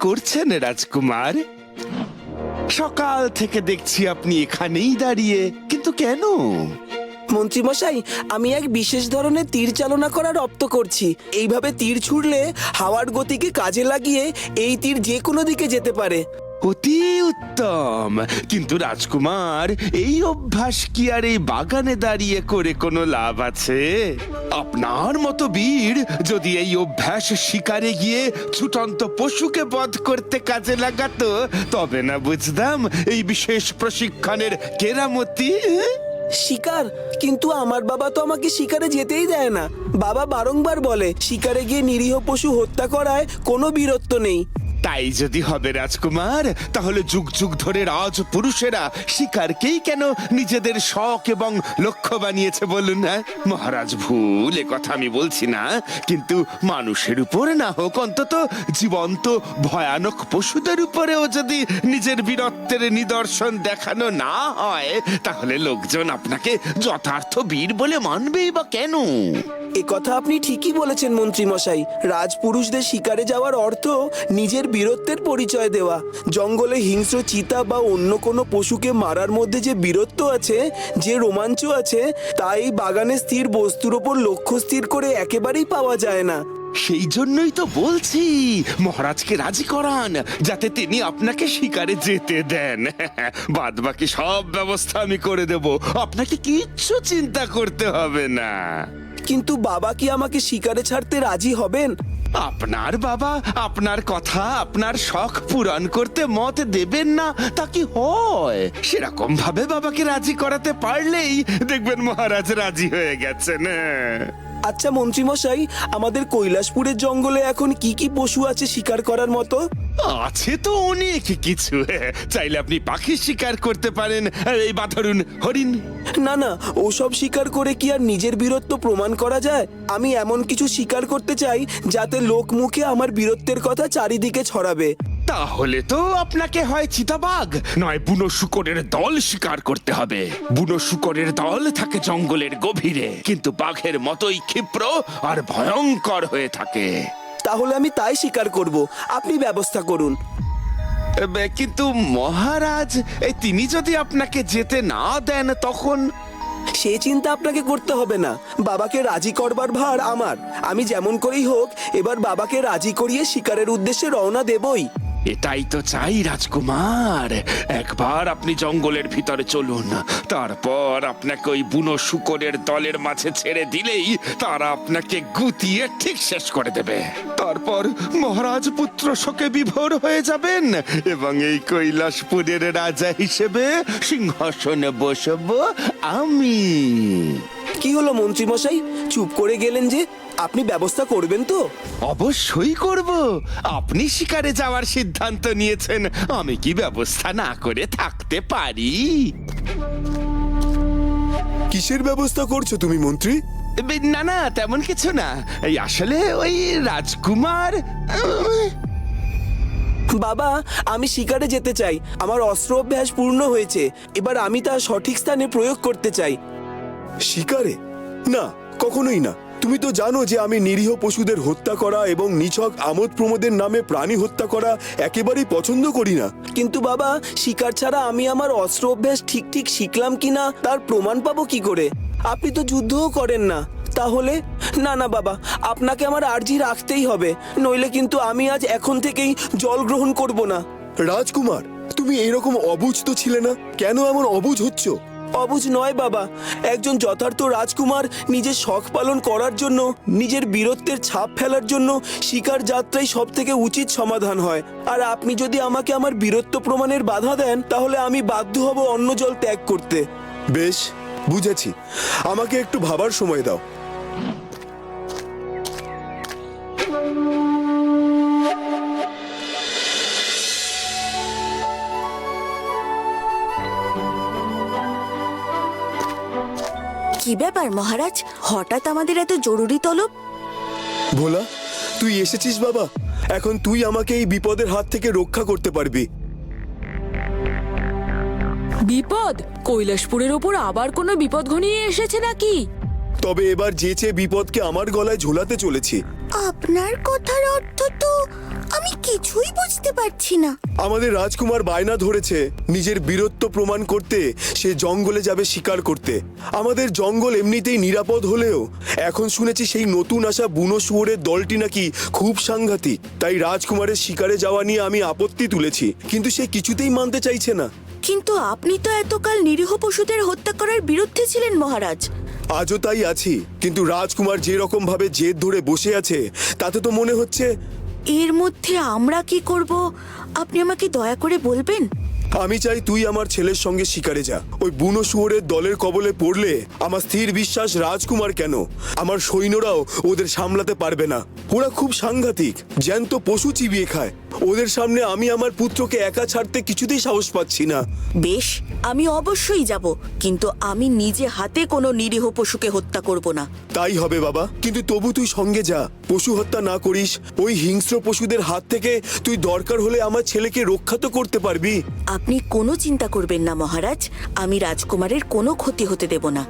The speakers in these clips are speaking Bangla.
করছেন রাজকুমার? সকাল থেকে দেখছি আপনি এখানেই দাঁড়িয়ে, কিন্তু কেন? মন্ত্রীমশাই, আমি এক বিশেষ ধরনের তীর চালনা করা রপ্ত করছি। এইভাবে তীর ছুড়লে হাওয়ার গতিকে কাজে লাগিয়ে এই তীর যে কোনো দিকে যেতে পারে। অতি উত্তম। কিন্তু রাজকুমার, এই অভ্যাস কি আর এই বাগানে দাঁড়িয়ে করে কোনো লাভ আছে? আপনার মতো বীর যদি এই অভ্যাস শিকারে গিয়ে ছুটন্ত পশুকে বধ করতে কাজে লাগাতো, তবে না বুঝতাম এই বিশেষ প্রশিক্ষণের কেরামতি। শিকার? কিন্তু আমার বাবা তো আমাকে শিকারে যেতেই দেয় না। বাবা বারংবার বলে শিকারে গিয়ে নিরীহ পশু হত্যা করায় কোনো বীরত্ব নেই। তাই যদি হবে রাজকুমার, তাহলে যুগ যুগ ধরে রাজপুরুষেরা শিকারকেই কেন নিজেদের শখ এবং লক্ষ্য বানিয়েছে বলুন? মহারাজ, ভুল এ কথা আমি বলছি না, কিন্তু মানুষের উপর না হোক, অন্তত জীবন্ত ভয়ানক পশুদের উপরেও যদি নিজের বীরত্বের নিদর্শন দেখানো না হয়, তাহলে লোকজন আপনাকে যথার্থ বীর বলে মানবেই বা কেন? এ কথা আপনি ঠিকই বলেছেন মন্ত্রীমশাই। রাজপুরুষদের শিকারে যাওয়ার অর্থ নিজের বীরত্বের পরিচয় দেওয়া। জঙ্গলে হিংস্র চিতা বা অন্য কোনো পশুকে মারার মধ্যে যে বীরত্ব আছে, যে রোমাঞ্চ আছে, তা এই বাগানে স্থির বস্তুর ওপর লক্ষ্য স্থির করে একেবারেই পাওয়া যায় না। সেই জন্যই তো বলছি, মহারাজকে রাজি করান যাতে তিনি আপনাকে শিকারে যেতে দেন। বাদ বাকি সব ব্যবস্থা আমি করে দেব, আপনাকে কিচ্ছু চিন্তা করতে হবে না। কিন্তু বাবা কি আমাকে শিকারে ছাড়তে রাজি হবেন? আপনার বাবা আপনার কথা, আপনার শখ পূরণ করতে মত দেবেন না তা কি হয়? সেরকম ভাবে বাবাকে রাজি করাতে পারলেই দেখবেন মহারাজ রাজি হয়ে গেছেন। আচ্ছা মন্ত্রীমশাই, আমাদের কৈলাসপুরের জঙ্গলে এখন কি কি পশু আছে শিকার করার মতো? আছে তো অনেক কিছু। চাইলে আপনি পাখি শিকার করতে পারেন, এই বা ধরুন হরিণ। না না, ওসব শিকার করে কি আর নিজের বীরত্ব প্রমাণ করা যায়? আমি এমন কিছু শিকার করতে চাই যাতে লোক মুখে আমার বীরত্বের কথা চারিদিকে ছড়াবে। তাহলে তো আপনাকে হয় চিতাবাঘ নয় বুনো শূকরের দল শিকার করতে হবে। বুনো শূকরের দল থাকে জঙ্গলের গভীরে, কিন্তু বাঘের মতোই ক্ষিপ্র আর ভয়ঙ্কর হয়ে থাকে। তাহলে আমি তাই শিকার করব, আপনি ব্যবস্থা করুন। কিন্তু মহারাজ, তিনি যদি আপনাকে যেতে না দেন তখন? সে চিন্তা আপনাকে করতে হবে না। বাবাকে রাজি করবার ভার আমার। আমি যেমন করেই হোক এবার বাবাকে রাজি করিয়ে শিকারের উদ্দেশ্যে রওনা দেবই। এটাই তো চাই রাজকুমার। একবার আপনি জঙ্গলের ভিতরে চলুন, তারপর আপনাকে ওই বুনো শূকরের দলের মাঝে ছেড়ে দিলেই তারা আপনাকে গুতিয়ে ঠিক শেষ করে দেবে। তারপর মহারাজ পুত্র শোকে বিভোর হয়ে যাবেন এবং এই কৈলাসপুরের রাজা হিসেবে সিংহাসনে বসব আমি। কি হলো মন্ত্রীমশাই, চুপ করে গেলেন যে? আপনি ব্যবস্থা করবেন তো? অবশ্যই করব। আপনি শিকারে যাওয়ার সিদ্ধান্ত নিয়েছেন, আমি কি ব্যবস্থা না করে থাকতে পারি? কিসের ব্যবস্থা করছো তুমি মন্ত্রী? না না, তেমন কিছু না। এই আসলে ওই রাজকুমার। বাবা, আমি শিকারে যেতে চাই। আমার অস্ত্র অভ্যাস পূর্ণ হয়েছে, এবার আমি তা সঠিক স্থানে প্রয়োগ করতে চাই। শিকারে? না, কখনোই না। তুমি তো জানো যে আমি নিরীহ পশুদের হত্যা করা এবং নিছক আমোদ প্রমোদের নামে প্রাণী হত্যা করা একেবারেই পছন্দ করি না। কিন্তু বাবা, শিকার ছাড়া আমি আমার অস্ত্র অভ্যাস ঠিক ঠিক শিখলাম কিনা তার প্রমাণ পাবো কি করে? আপনি তো যুদ্ধও করেন না। তাহলে না না বাবা, আপনাকে আমার আর্জি রাখতেই হবে, নইলে কিন্তু আমি আজ এখন থেকেই জল গ্রহণ করব না। রাজকুমার, তুমি এরকম অবুঝ তো ছিলে না, কেন এমন অবুঝ হচ্ছ? অবুঝ নয় বাবা, একজন যথার্থ রাজকুমার নিজের শখ পালন করার জন্য, নিজের বীরত্বের ছাপ ফেলার জন্য শিকার যাত্রাই সব থেকে উচিত সমাধান হয়। আর আপনি যদি আমাকে আমার বীরত্ব প্রমাণের বাধা দেন, তাহলে আমি বাধ্য হব অন্য জল ত্যাগ করতে। বেশ, বুঝেছি। আমাকে একটু ভাবার সময় দাও। কি ব্যাপার মহারাজ, হঠাৎ আমাদের এত জরুরি তলব? ভোলা, তুই এসেছিস বাবা। এখন তুই আমাকে এই বিপদের হাত থেকে রক্ষা করতে পারবি। বিপদ? কৈলাসপুরের ওপর আবার কোনো বিপদ ঘনিয়ে এসেছে নাকি? তবে এবার যেচে বিপদকে আমার গলায় ঝোলাতে চলেছি। আপনার কথার অর্থ তো আমি কিছুই বুঝতে পারছি না। আমাদের রাজকুমার বায়না ধরেছে নিজের বীরত্ব প্রমাণ করতে সে জঙ্গলে যাবে শিকার করতে। আমাদের জঙ্গল এমনিতেই নিরাপদ হলেও এখন শুনেছি সেই নতুন আসা বুনো শুয়োরের দলটি নাকি খুব সাংঘাতিক। তাই রাজকুমারের শিকারে যাওয়া নিয়ে আমি আপত্তি তুলেছি, কিন্তু সে কিছুতেই মানতে চাইছে না। কিন্তু আপনি তো এতকাল নিরীহ পশুদের হত্যা করার বিরুদ্ধে ছিলেন মহারাজ। আজও তাই আছি, কিন্তু রাজকুমার যে রকম ভাবে জেদ ধরে বসে আছে তাতে তো মনে হচ্ছে। এর মধ্যে আমরা কি করব আপনি আমাকে দয়া করে বলবেন? আমি চাই তুই আমার ছেলের সঙ্গে শিকারে যা। ওই বুনো শুয়োরের দলের কবলে পড়লে আমার স্থির বিশ্বাস রাজকুমার কেন আমার সৈন্যরাও ওদের সামলাতে পারবে না। ওরা খুব সাংঘাতিক, জ্যান্ত পশু চিবিয়ে খায়। ওদের সামনে আমি আমার পুত্রকে একা ছাড়তে কিছুতেই সাহস পাচ্ছি না। বেশ, আমি অবশ্যই যাব, কিন্তু আমি নিজে হাতে কোনো নিরীহ পশুকে হত্যা করব না। তাই হবে বাবা, কিন্তু তবু তুই সঙ্গে যা। পশু হত্যা না করিস, ওই হিংস্র পশুদের হাত থেকে তুই দরকার হলে আমার ছেলেকে রক্ষা তো করতে পারবি। আপনি কোনো চিন্তা করবেন না মহারাজ, আমি রাজকুমারের কোনো ক্ষতি হতে দেব না।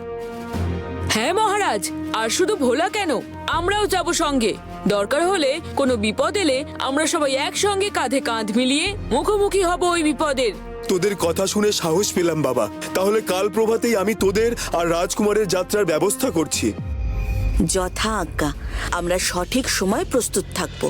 হ্যাঁ মহারাজ, আর শুধু ভোলা কেন, আমরাও যাব সঙ্গে। দরকার হলে কোনো বিপদ এলে আমরা সবাই একসঙ্গে কাঁধে কাঁধ মিলিয়ে মুখোমুখি হব ওই বিপদের। তোদের কথা শুনে সাহস পেলাম বাবা। তাহলে কাল প্রভাতেই আমি তোদের আর রাজকুমারের যাত্রার ব্যবস্থা করছি। যথা আজ্ঞা, আমরা সঠিক সময় প্রস্তুত থাকব।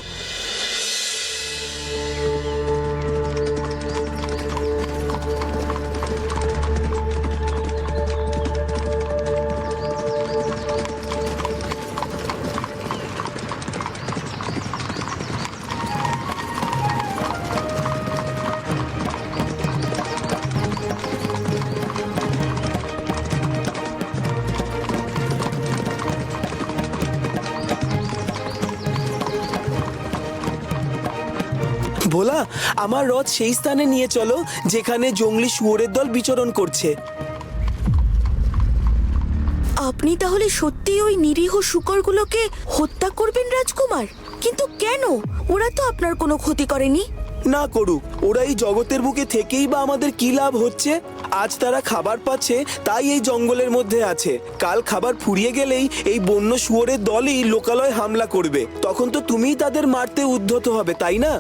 ভোলা, আমার রথ সেই স্থানে নিয়ে চলো যেখানে জঙ্গলি শুয়োরের দল বিচরণ করছে। আপনি তাহলে সত্যি ওই নিরীহ শূকরগুলোকে হত্যা করবেন রাজকুমার? কিন্তু কেন? ওরা তো আপনার কোনো ক্ষতি করেনি। না করুক, ওরা এই জগতের বুকে থেকেই বা আমাদের কি লাভ হচ্ছে? আজ তারা খাবার পাচ্ছে তাই এই জঙ্গলের মধ্যে আছে। কাল খাবার ফুরিয়ে গেলেই এই বন্য শুয়োরের দলই লোকালয় হামলা করবে। তখন তো তুমিই তাদের মারতে উদ্ধত হবে, তাই না?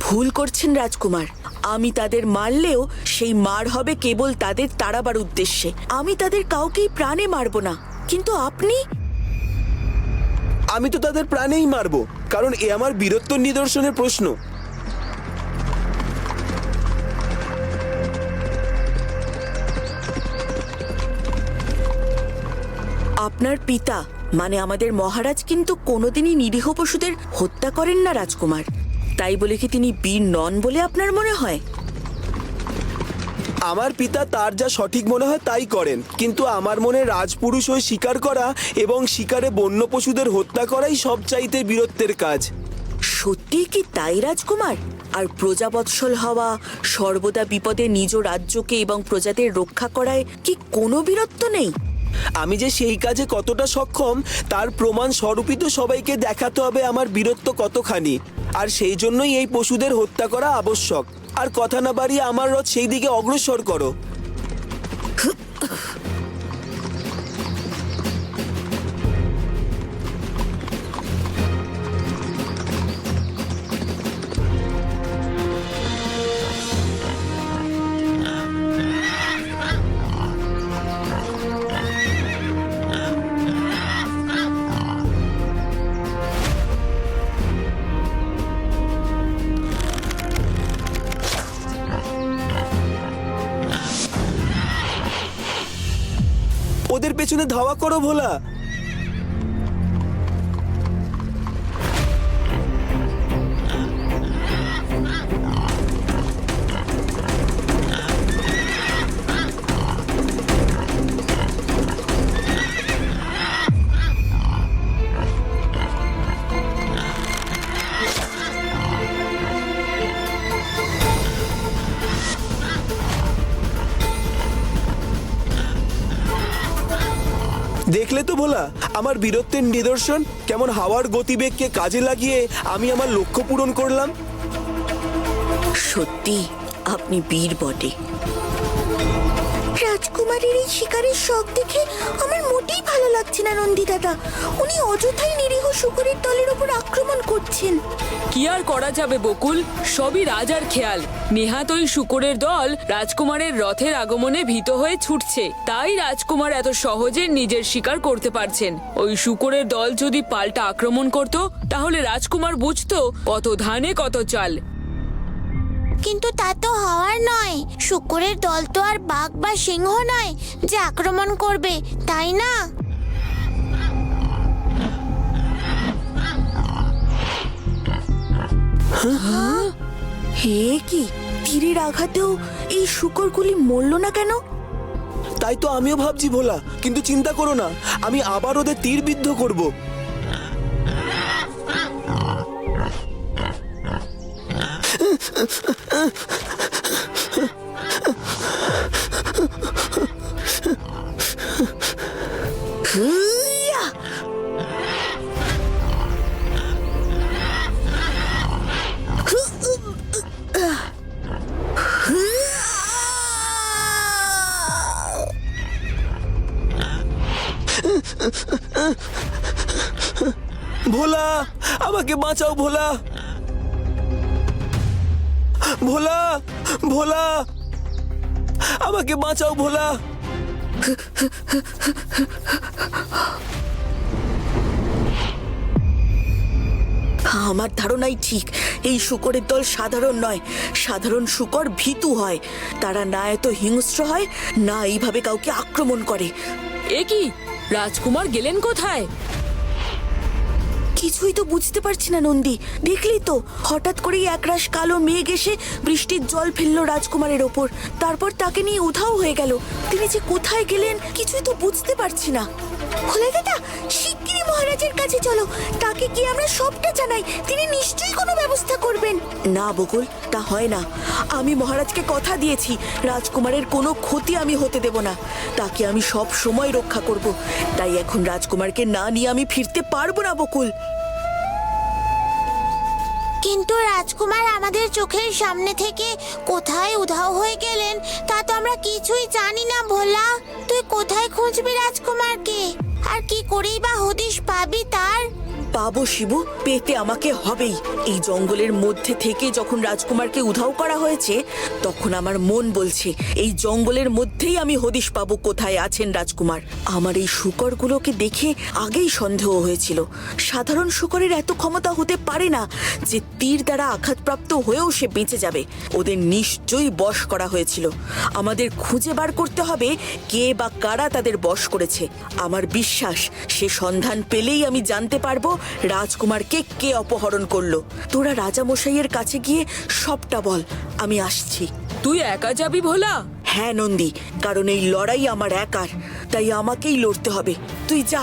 ভুল করছেন রাজকুমার, আমি তাদের মারলেও সেই মার হবে কেবল তাদের তাড়াবার উদ্দেশ্যে। আমি তাদের কাউকেই প্রাণে মারব না। কিন্তু আপনি? আমি তো তাদের প্রাণেই মারবো, কারণ এ আমার বীরত্ব নিদর্শনের প্রশ্ন। আপনার পিতা মানে আমাদের মহারাজ কিন্তু কোনোদিনই নিরীহ পশুদের হত্যা করেন না রাজকুমার। তাই বলে কি তিনি বীর নন বলে আপনার মনে হয়? আমার পিতা তার যা সঠিক মনে হয় তাই করেন, কিন্তু আমার মনে রাজপুরুষ হয়ে শিকার করা এবং শিকারে বন্য পশুদের হত্যা করাই সবচাইতে বীরত্বের কাজ। সত্যি কি তাই রাজকুমার? আর প্রজাবৎসল হওয়া, সর্বদা বিপদে নিজ রাজ্যকে এবং প্রজাদের রক্ষা করায় কি কোনো বীরত্ব নেই? আমি যে সেই কাজে কতটা সক্ষম তার প্রমাণ স্বরূপই তো সবাইকে দেখাতে হবে আমার বীরত্ব কতখানি। আর সেই জন্যই এই পশুদের হত্যা করা আবশ্যক। আর কথা না বাড়িয়ে আমার রথ সেই দিকে অগ্রসর করো। ওদের পেছনে ধাওয়া করো ভোলা। দেখলে তো ভোলা, আমার বীরত্বের নিদর্শন কেমন হাওয়ার গতিবেগকে কাজে লাগিয়ে আমি আমার লক্ষ্য পূরণ করলাম। সত্যি আপনি বীর বটে। রাজকুমারীর এই শিকারের শখ দেখে আমার মোটেই ভালো লাগছে না নন্দী দাদা। উনি অযথাই নিরীহ শুকরের দলের উপর আক্রমণ করছেন। কি আর করা যাবে বকুল, সবই রাজার খেয়াল। নেহাত ওই শুকরের দল রাজকুমারের রথের আগমনে ভীত হয়ে ছুটছে, তাই রাজকুমার এত সহজে নিজের শিকার করতে পারছেন। ওই শুকরের দল যদি পাল্টা আক্রমণ করত, তাহলে রাজকুমার বুঝতো কত ধানে কত চাল। কিন্তু তা তো হওয়ার নয়। শুকরের দল তো আর বাঘ বা সিংহ নয় যে আক্রমণ করবে, তাই না? হে কি, তীরের আঘাতেও এই শূকরগুলি মরল না কেন? তাই তো আমিও ভাবছি ভোলা, কিন্তু চিন্তা করো না, আমি আবার ওদের তীরবিদ্ধ করব। হুইয়া! ভোলা, আমাকে বাঁচাও ভোলা, ভোলা, ভোলা, আমাকে বাঁচাও ভোলা। আমার ধারণাই ঠিক, এই শূকরের দল সাধারণ নয়। সাধারণ শূকর ভীতু হয়, তারা না এত হিংস্র হয়, না এইভাবে কাউকে আক্রমণ করে। এ কি, রাজকুমার গেলেন কোথায়? কিছুই তো বুঝতে পারছি না নন্দী। দেখলি তো, হঠাৎ করেই একরাশ কালো মেঘ এসে বৃষ্টির জল ফেললো রাজকুমারের ওপর, তারপর তাকে নিয়ে উধাও হয়ে গেল। তিনি যে কোথায় গেলেন কিছুই তো বুঝতে পারছি না। ভোলা দাদা, শিগগিরই মহারাজের কাছে চলো, তাকে কি আমরা সবটা জানাই, তিনি নিশ্চয়ই কোনো ব্যবস্থা করবেন। না বকুল, তা হয় না। আমি মহারাজকে কথা দিয়েছি, রাজকুমারের কোনো ক্ষতি আমি হতে দেব না। তাকে আমি সব সময় রক্ষা করব। তাই এখন রাজকুমারকে না নিয়ে আমি ফিরতে পারবো না বকুল। কিন্তু রাজকুমার আমাদের চোখের সামনে থেকে কোথায় উধাও হয়ে গেলেন তা তো আমরা কিছুই জানি না ভোলা। তুই কোথায় খুঁজবি রাজকুমারকে, আর কি করেই বা হদিশ পাবি তার? পাবো শিবু, পেতে আমাকে হবেই। এই জঙ্গলের মধ্যে থেকে যখন রাজকুমারকে উধাও করা হয়েছে, তখন আমার মন বলছে এই জঙ্গলের মধ্যেই আমি হদিশ পাবো কোথায় আছেন রাজকুমার। আমার এই শূকরগুলোকে দেখে আগেই সন্দেহ হয়েছিল, সাধারণ শূকরের এত ক্ষমতা হতে পারে না যে তীর দ্বারা আঘাতপ্রাপ্ত হয়েও সে বেঁচে যাবে। ওদের নিশ্চয়ই বশ করা হয়েছিল। আমাদের খুঁজে বার করতে হবে কে বা কারা তাদের বশ করেছে। আমার বিশ্বাস সে সন্ধান পেলেই আমি জানতে পারবো রাজকুমারকে কে অপহরণ করলো। তোরা রাজামশাইয়ের কাছে গিয়ে সবটা বল, আমি আসছি। তুই একা যাবি ভোলা? হ্যাঁ নন্দী, কারণ এই লড়াই আমার একার, তাই আমাকেই লড়তে হবে। তুই যা।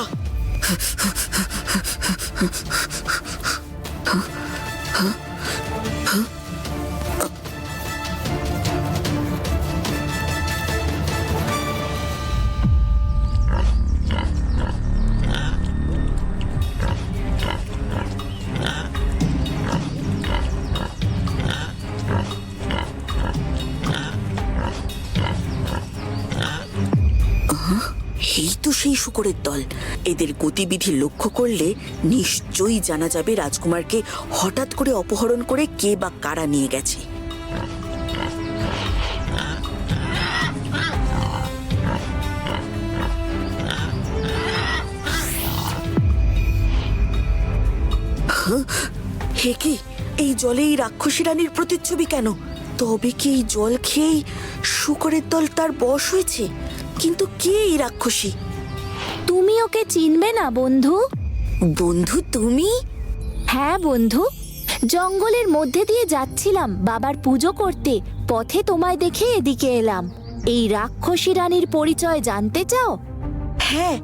এই তো সেই শূকরের দল। এদের গতিবিধি লক্ষ্য করলে নিশ্চয়ই জানা যাবে রাজকুমারকে হঠাৎ করে অপহরণ করে কে বা কারা নিয়ে গেছে। হে কি, এই জলে এই রাক্ষসী রানীর প্রতিচ্ছবি কেন? তবে কি এই জল খেয়েই শূকরের দল তার বশ হয়েছে? কিন্তু কে এই রাক্ষসী? তুমি ওকে চিনবে না বন্ধু? বন্ধু তুমি? হ্যাঁ বন্ধু, জঙ্গলের মধ্যে দিয়ে যাচ্ছিলাম বাবার পুজো করতে, পথে তোমায় দেখে এদিকে এলাম। এই রাক্ষসী রানীর পরিচয় জানতে চাও? হ্যাঁ,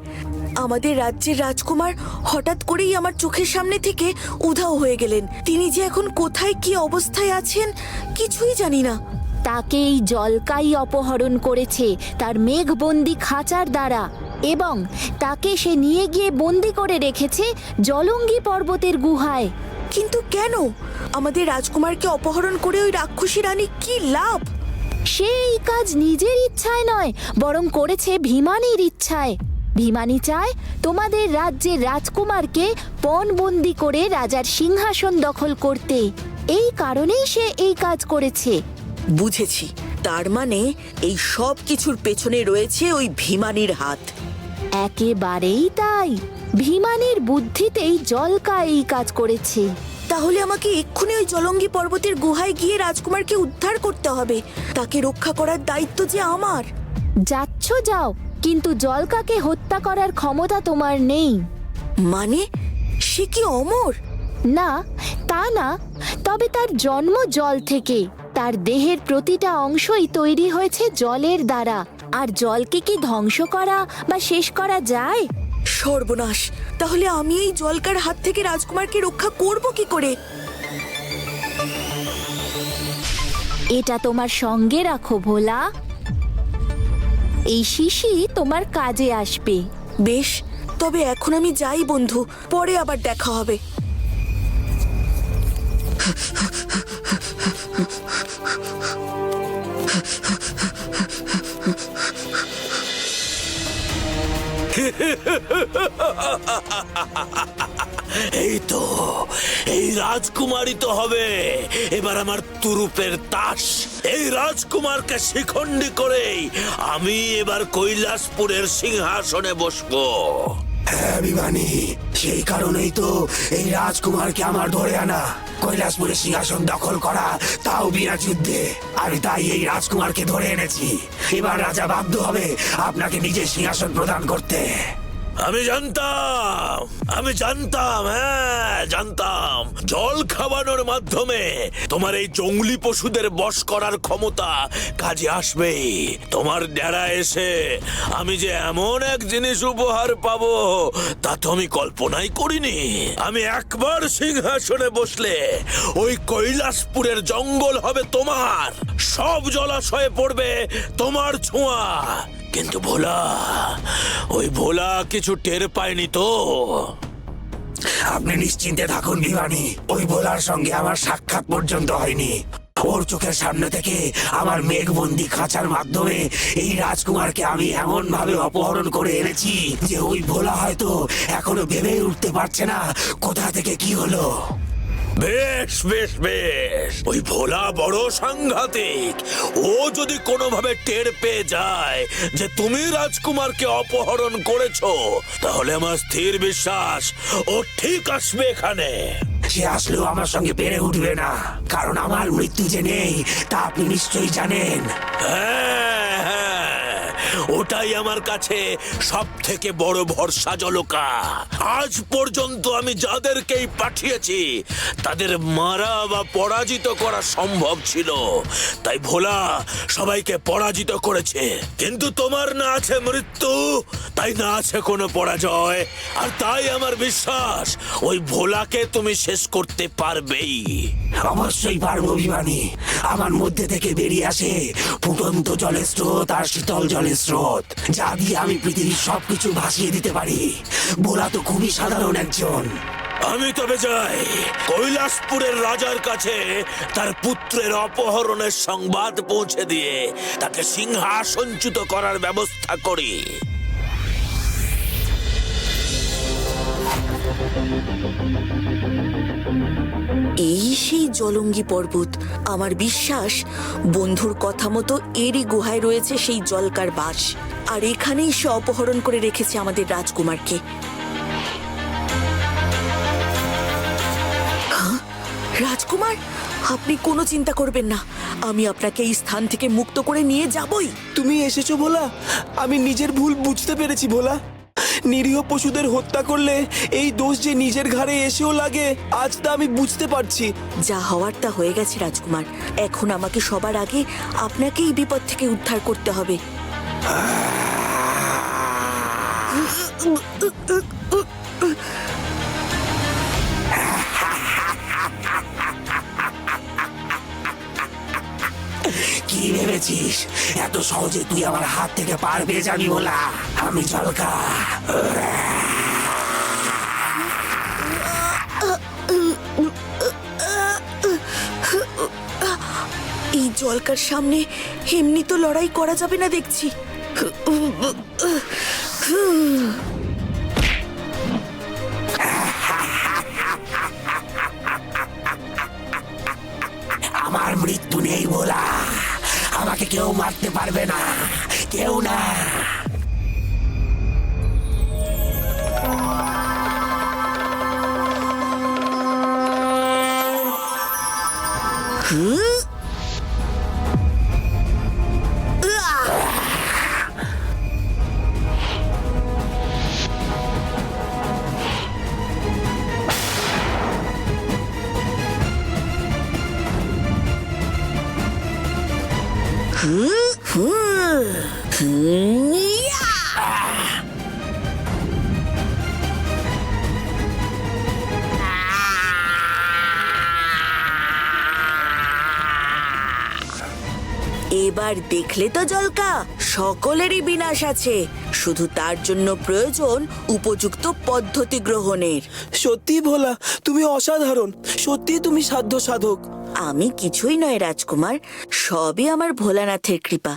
আমাদের রাজ্যের রাজকুমার হঠাৎ করেই আমার চোখের সামনে থেকে উধাও হয়ে গেলেন। তিনি যে এখন কোথায় কি অবস্থায় আছেন কিছুই জানি না। তাকে এই জলকাই অপহরণ করেছে তার মেঘবন্দি খাঁচার দ্বারা, এবং তাকে সে নিয়ে গিয়ে বন্দি করে রেখেছে জলঙ্গি পর্বতের গুহায়। কিন্তু কেন? আমাদের রাজকুমারকে অপহরণ করে ওই রাক্ষসী রানী কি লাভ? সে এই কাজ নিজের ইচ্ছায় নয়, বরং করেছে ভীমানির ইচ্ছায়। ভীমানি চায় তোমাদের রাজ্যের রাজকুমারকে পণবন্দি করে রাজার সিংহাসন দখল করতে। এই কারণেই সে এই কাজ করেছে। বুঝেছি, তার মানে এই সব কিছুর পেছনে রয়েছে ওই ভীমানির হাত। একেবারেই তাই। ভীমানির বুদ্ধিতেই জলকা এই কাজ করেছে। তাহলে আমাকে এক্ষুনি ওই জলঙ্গি পর্বতের গুহায় গিয়ে রাজকুমারকে উদ্ধার করতে হবে। তাকে রক্ষা করার দায়িত্ব যে আমার। যাচ্ছ যাও, কিন্তু জলকাকে হত্যা করার ক্ষমতা তোমার নেই। মানে সে কি অমর? না, তা না, তবে তার জন্ম জল থেকে। তার দেহের প্রতিটা অংশই তৈরি হয়েছে জলের দ্বারা। আর জলকে কি ধ্বংস করা বা শেষ করা যায়? সর্বনাশ! তাহলে আমি এই জলকার হাত থেকে রাজকুমারকে রক্ষা করব কি করে? এটা তোমার সঙ্গে রাখো ভোলা। এই শিশি তোমার কাজে আসবে। বেশ, তবে এখন আমি যাই বন্ধু, পরে আবার দেখা হবে। এই তো, এই রাজকুমারই তো হবে এবার আমার তুরুপের তাস। এই রাজকুমারকে শিখণ্ডী করেই আমি এবার কৈলাসপুরের সিংহাসনে বসবো। হ্যাঁ বিমানি, সেই কারণেই তো এই রাজকুমারকে আমার ধরে আনা, কৈলাসপুরের সিংহাসন দখল করা, তাও বিনা যুদ্ধে। আমি তাই এই রাজকুমারকে ধরে এনেছি। এবার রাজা বাধ্য হবে আপনাকে নিজের সিংহাসন প্রদান করতে। আমি জানতাম, হ্যাঁ জানতাম, জল খাওয়ানোর মাধ্যমে তোমার এই জঙ্গলি পশুদের বশ করার ক্ষমতা কাজে আসবেই। তোমার ডেরা এসে আমি যে এমন এক জিনিস উপহার পাবো তা তো আমি কল্পনাই করিনি। আমি একবার সিংহাসনে বসলে ওই কৈলাসপুরের জঙ্গল হবে তোমার, সব জলাশয়ে পড়বে তোমার ছোঁয়া। কিন্তু ভোলা, ওই ভোলা কিছু টের পায়নি তো? আপনি নিশ্চিন্তে থাকুন বিমানি, ওই ভোলার সঙ্গে আমার সাক্ষাৎ পর্যন্ত হয়নি। ওর চোখের সামনে থেকে আমার মেঘবন্দি খাঁচার মাধ্যমে এই রাজকুমারকে আমি এমন ভাবে অপহরণ করে এনেছি যে ওই ভোলা হয়তো এখনো ভেবে উঠতে পারছে না কোথা থেকে কি হলো। বেশ বেশ বেশ, ওই ভোলা বড় সাংঘাতিক। ও যদি কোনোভাবে টের পেয়ে যায় যে তুমি রাজকুমারকে অপহরণ করেছো, তাহলে আমার স্থির বিশ্বাস ও ঠিক আসবে এখানে। সে আসলেও আমার সঙ্গে পেরে উঠবে না, কারণ আমার মৃত্যু যে নেই তা আপনি নিশ্চয়ই জানেন। হ্যাঁ হ্যাঁ, ওটাই আমার কাছে সব থেকে বড় ভরসা জলকা। আজ পর্যন্ত আমি যাদেরকেই পাঠিয়েছি তাদের মারা বা পরাজিত করা সম্ভব ছিল, তাই ভোলা সবাইকে পরাজিত করেছে। কিন্তু তোমার না আছে মৃত্যু, তাই না আছে কোনো পরাজয়। আর তাই আমার বিশ্বাস ওই ভোলাকে তুমি শেষ করতে পারবেই। অবশ্যই পারবো বিমানি। আমার মধ্যে থেকে বেরিয়ে আসে ফুটন্ত জলের স্রোত আর শীতল জলের স্রোত, যা দিয়ে আমি পৃথিবীর সবকিছু ভাসিয়ে দিতে পারি। ভোলা তো খুবই সাধারণ একজন। আমি তবে যাই কৈলাসপুরের রাজার কাছে তার পুত্রের অপহরণের সংবাদ পৌঁছে দিয়ে তাকে সিংহাসনচ্যুত করার ব্যবস্থা করি। এই সেই জলঙ্গি পর্বত। আমার বিশ্বাস বন্ধুর কথা মতো এরই গুহায় রয়েছে সেই জলকার বাস, আর এখানেই সে অপহরণ করে রেখেছে আমাদের রাজকুমারকে। হ্যাঁ? রাজকুমার, আপনি কোনো চিন্তা করবেন না, আমি আপনাকে এই স্থান থেকে মুক্ত করে নিয়ে যাবই। তুমি এসেছো ভোলা, আমি নিজের ভুল বুঝতে পেরেছি ভোলা। নিরীহ পশুদের হত্যা করলে এই দোষ যে নিজের ঘাড়ে এসেও লাগে, আজ তা আমি বুঝতে পারছি। যা হওয়ার তা হয়ে গেছে রাজকুমার, এখন আমাকে সবার আগে আপনাকে এই বিপদ থেকে উদ্ধার করতে হবে। কি ভেবেছিস এত সহজে তুই আমার হাত থেকে পার পেয়ে যাবি ভোলা? আমি জলকা। এই জলকার সামনে এমনি তো লড়াই করা যাবে না দেখছি। আমার মৃত্যু নেই বলা, আমাকে কেউ মারতে পারবে না, কেউ না। এবার দেখলে তো জলকা, সকলেরই বিনাশ আছে, শুধু তার জন্য প্রয়োজন উপযুক্ত পদ্ধতি গ্রহণের। সত্যি ভোলা, তুমি অসাধারণ, সত্যি তুমি সাধ্য সাধক। আমি কিছুই নয় রাজকুমার, সবই আমার ভোলানাথের কৃপা।